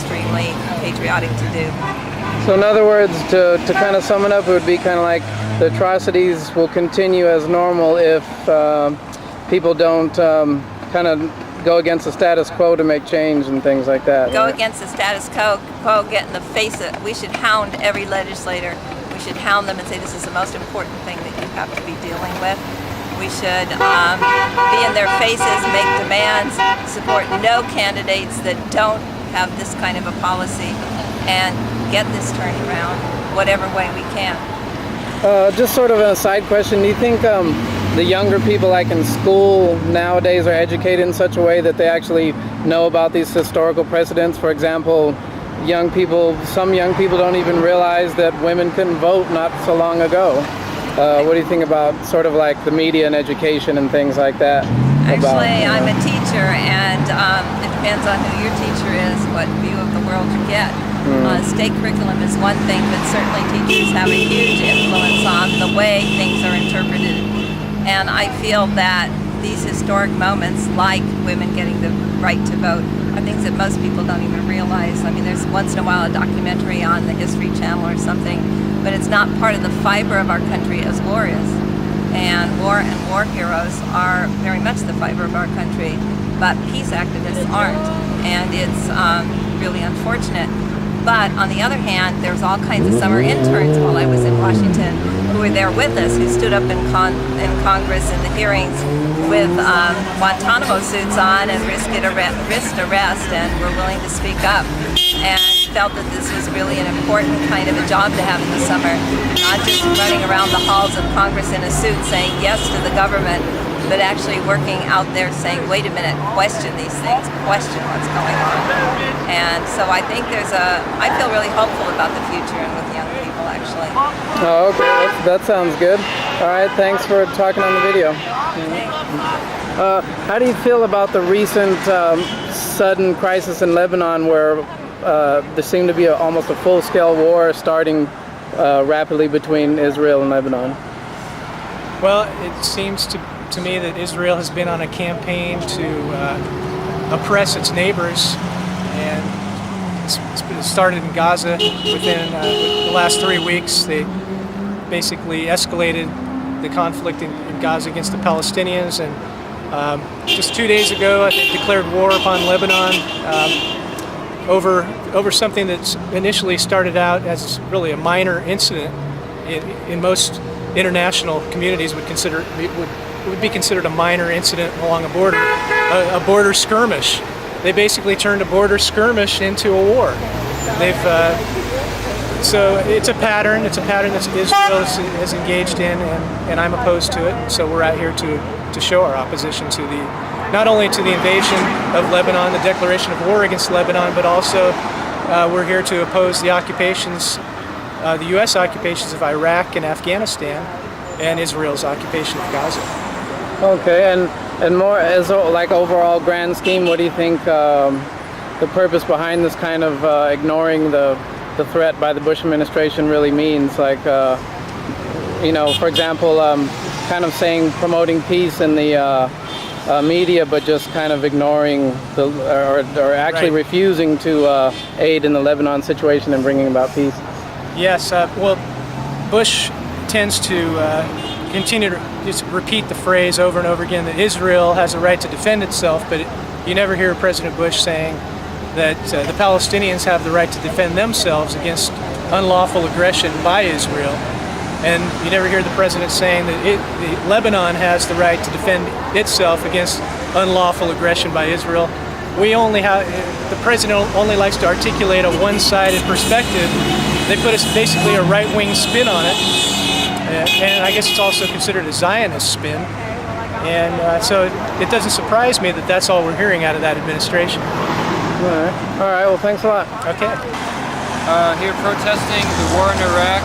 extremely patriotic to do. So in other words, to kind of sum it up, it would be kind of like the atrocities will continue as normal if people don't kind of go against the status quo to make change and things like that. Go right? against the status quo, get in the face of it. We should hound every legislator. We should hound them and say this is the most important thing that you have to be dealing with. We should be in their faces, make demands, support no candidates that don't have this kind of a policy, and get this turned around whatever way we can. Just sort of a side question, do you think the younger people like in school nowadays are educated in such a way that they actually know about these historical precedents? For example, some young people don't even realize that women couldn't vote not so long ago. What do you think about sort of like the media and education and things like that? Actually, I'm a teacher, and it depends on who your teacher is, what view of the world you get. State curriculum is one thing, but certainly teachers have a huge influence on the way things are interpreted. And I feel that these historic moments, like women getting the right to vote, are things that most people don't even realize. I mean, there's once in a while a documentary on the History Channel or something, but it's not part of the fiber of our country as war is. And war heroes are very much the fiber of our country, but peace activists aren't, and it's really unfortunate. But on the other hand, there's all kinds of summer interns while I was in Washington who were there with us, who stood up in Congress in the hearings with Guantanamo suits on and risked arrest and were willing to speak up, and felt that this was really an important kind of a job to have in the summer, not just running around the halls of Congress in a suit saying yes to the government, but actually working out there saying, wait a minute, question these things, question what's going on. And so I think I feel really hopeful about the future and with young people, actually. Oh, okay, that sounds good. All right, thanks for talking on the video. How do you feel about the recent sudden crisis in Lebanon where there seemed to be almost a full-scale war starting rapidly between Israel and Lebanon? Well, it seems to me that Israel has been on a campaign to oppress its neighbors, and it started in Gaza. Within the last 3 weeks, they basically escalated the conflict in Gaza against the Palestinians, and just 2 days ago they declared war upon Lebanon over something that's initially started out as really a minor incident. In most international communities would be considered a minor incident along a border skirmish. They basically turned a border skirmish into a war. So it's a pattern. It's a pattern that Israel is engaged in, and I'm opposed to it. So we're out here to show our opposition to not only to the invasion of Lebanon, the declaration of war against Lebanon, but also we're here to oppose the occupations, the U.S. occupations of Iraq and Afghanistan, and Israel's occupation of Gaza. Okay, and more as like overall grand scheme, what do you think the purpose behind this kind of ignoring the threat by the Bush administration really means? Like, for example, kind of promoting peace in the media, but just kind of ignoring or actually refusing to aid in the Lebanon situation and bringing about peace. Yes, well, Bush tends to continue to just repeat the phrase over and over again that Israel has a right to defend itself, but you never hear President Bush saying that the Palestinians have the right to defend themselves against unlawful aggression by Israel. And you never hear the president saying that Lebanon has the right to defend itself against unlawful aggression by Israel. The president only likes to articulate a one-sided perspective. They put basically a right-wing spin on it. And I guess it's also considered a Zionist spin. And so it doesn't surprise me that that's all we're hearing out of that administration. All right, well, thanks a lot. Okay. Here protesting the war in Iraq,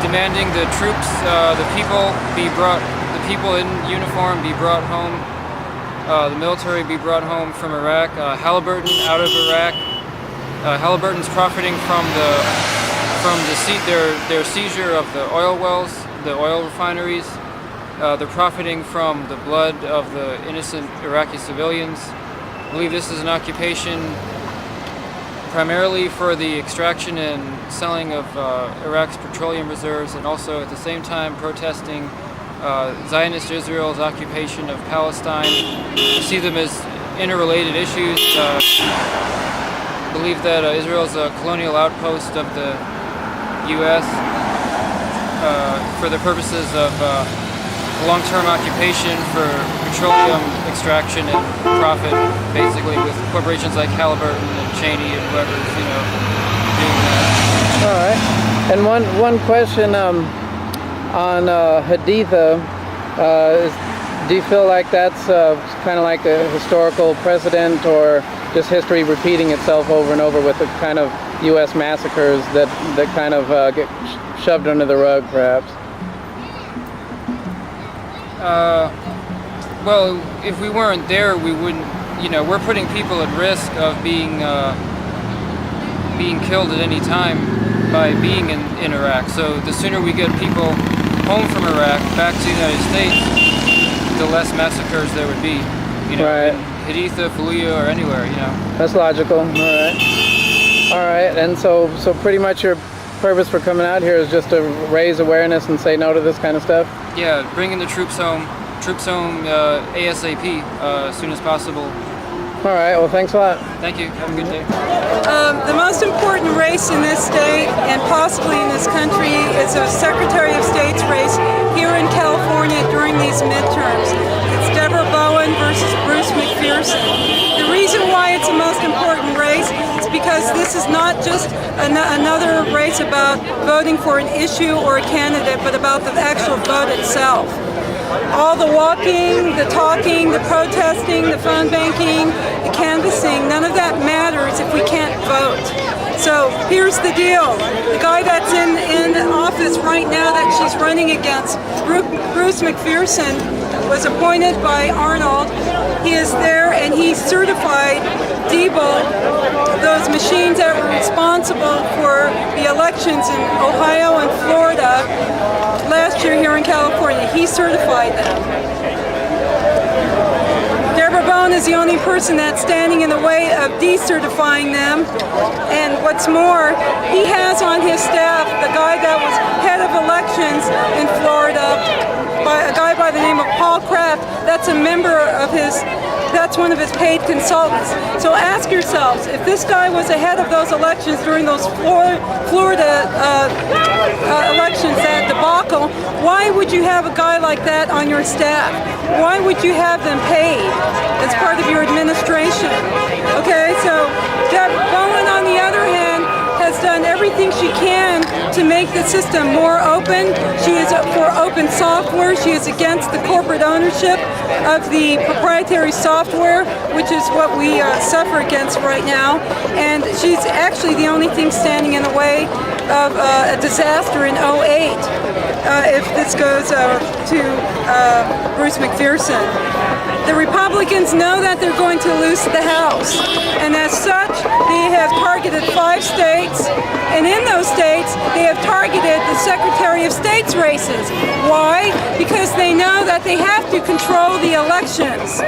demanding the troops, the people in uniform be brought home, the military be brought home from Iraq, Halliburton out of Iraq. Halliburton's profiting from their seizure of the oil wells, the oil refineries. They're profiting from the blood of the innocent Iraqi civilians. I believe this is an occupation primarily for the extraction and selling of Iraq's petroleum reserves, and also at the same time protesting Zionist Israel's occupation of Palestine. We see them as interrelated issues. Believe that Israel is a colonial outpost of the U.S. For the purposes of long-term occupation for petroleum extraction and profit, basically, with corporations like Halliburton and Cheney and whoever's, doing that. All right. And one question on Haditha, do you feel like that's kind of like a historical precedent, or just history repeating itself over and over with the kind of U.S. massacres that kind of get shoved under the rug, perhaps? Well, if we weren't there, we wouldn't. We're putting people at risk of being killed at any time by being in Iraq. So the sooner we get people home from Iraq back to the United States, the less massacres there would be. Right. In Haditha, Fallujah, or anywhere. That's logical. All right. All right. And so pretty much your purpose for coming out here is just to raise awareness and say no to this kind of stuff? Yeah, bringing the troops home ASAP, as soon as possible. All right, well, thanks a lot. Thank you. Have a good day. The most important race in this state and possibly in this country is a Secretary of State's race here in California during these midterms. It's Deborah Bowen versus Bruce McPherson. The reason why it's the most important race is because this is not just another race about voting for an issue or a candidate, but about the actual vote itself. All the walking, the talking, the protesting, the phone banking, the canvassing, none of that matters if we can't vote. So here's the deal. The guy that's in office right now that she's running against, Bruce McPherson, was appointed by Arnold. He is there and he certified those machines that were responsible for the elections in Ohio and Florida last year here in California. He certified them. Deborah Bowen is the only person that's standing in the way of decertifying them. And what's more, he has on his staff the guy that was head of elections in Florida, a guy by the name of Paul Kraft. That's a member of that's one of his paid consultants. So ask yourselves, if this guy was ahead of those elections during those Florida elections, that debacle, why would you have a guy like that on your staff? Why would you have them paid as part of your administration? Okay, so Deb Bowen, on the other hand, has done everything she can to make the system more open. She is for open software. She is against the corporate ownership of the proprietary software, which is what we suffer against right now. And she's actually the only thing standing in the way of a disaster in 2008 if this goes to Bruce McPherson. The Republicans know that they're going to lose the House, and as such, they have targeted 5 states, and in those states, they have targeted the Secretary of State's races. Why? Because they know that they have to control the elections.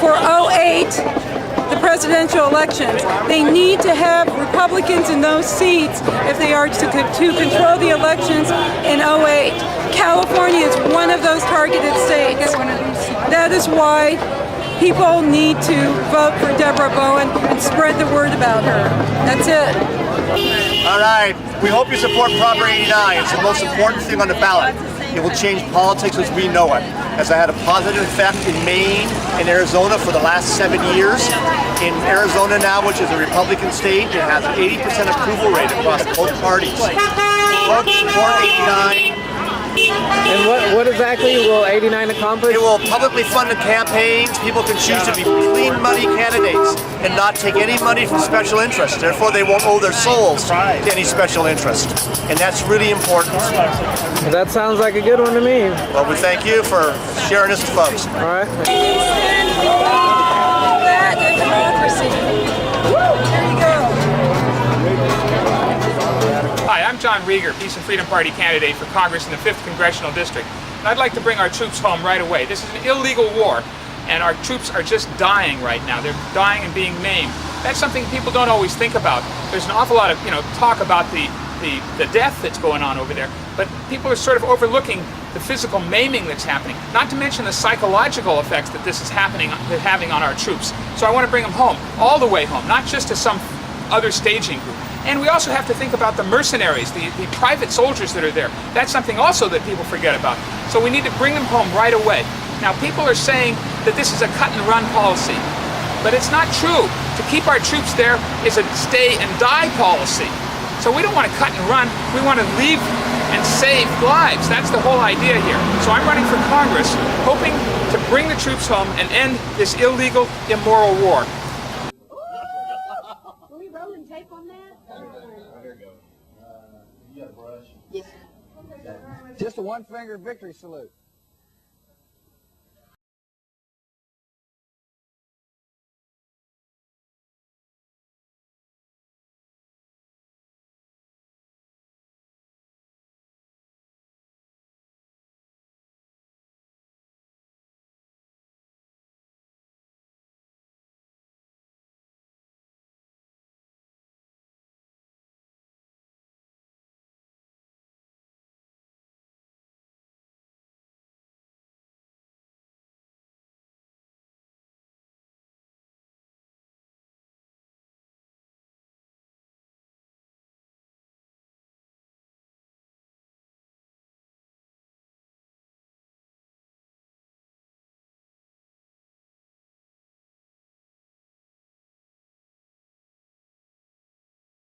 For 2008, the presidential elections, they need to have Republicans in those seats if they are to control the elections in 2008. California is one of those targeted states. That is why people need to vote for Deborah Bowen and spread the word about her. That's it. All right. We hope you support Proper 89. It's the most important thing on the ballot. It will change politics as we know it. Has had a positive effect in Maine and Arizona for the last 7 years. In Arizona now, which is a Republican state, it has an 80% approval rate across both parties. Vote support 89. And what exactly will 89 accomplish? It will publicly fund the campaigns. People can choose to be clean money candidates and not take any money from special interests. Therefore, they won't owe their souls to any special interest. And that's really important. That sounds like a good one to me. Well, we thank you for sharing this with folks. All right. That is democracy. There you go. Hi, I'm John Rieger, Peace and Freedom Party candidate for Congress in the 5th Congressional District. And I'd like to bring our troops home right away. This is an illegal war, and our troops are just dying right now. They're dying and being maimed. That's something people don't always think about. There's an awful lot of talk about the death that's going on over there, but people are sort of overlooking the physical maiming that's happening, not to mention the psychological effects that this is having on our troops. So I want to bring them home, all the way home, not just to some other staging group. And we also have to think about the mercenaries, the private soldiers that are there. That's something also that people forget about. So we need to bring them home right away. Now, people are saying that this is a cut and run policy, but it's not true. To keep our troops there is a stay and die policy. So we don't want to cut and run. We want to leave and save lives. That's the whole idea here. So I'm running for Congress, hoping to bring the troops home and end this illegal, immoral war. Will we roll and tape on that? There you go. You got a brush? Yes. Just a one-finger victory salute.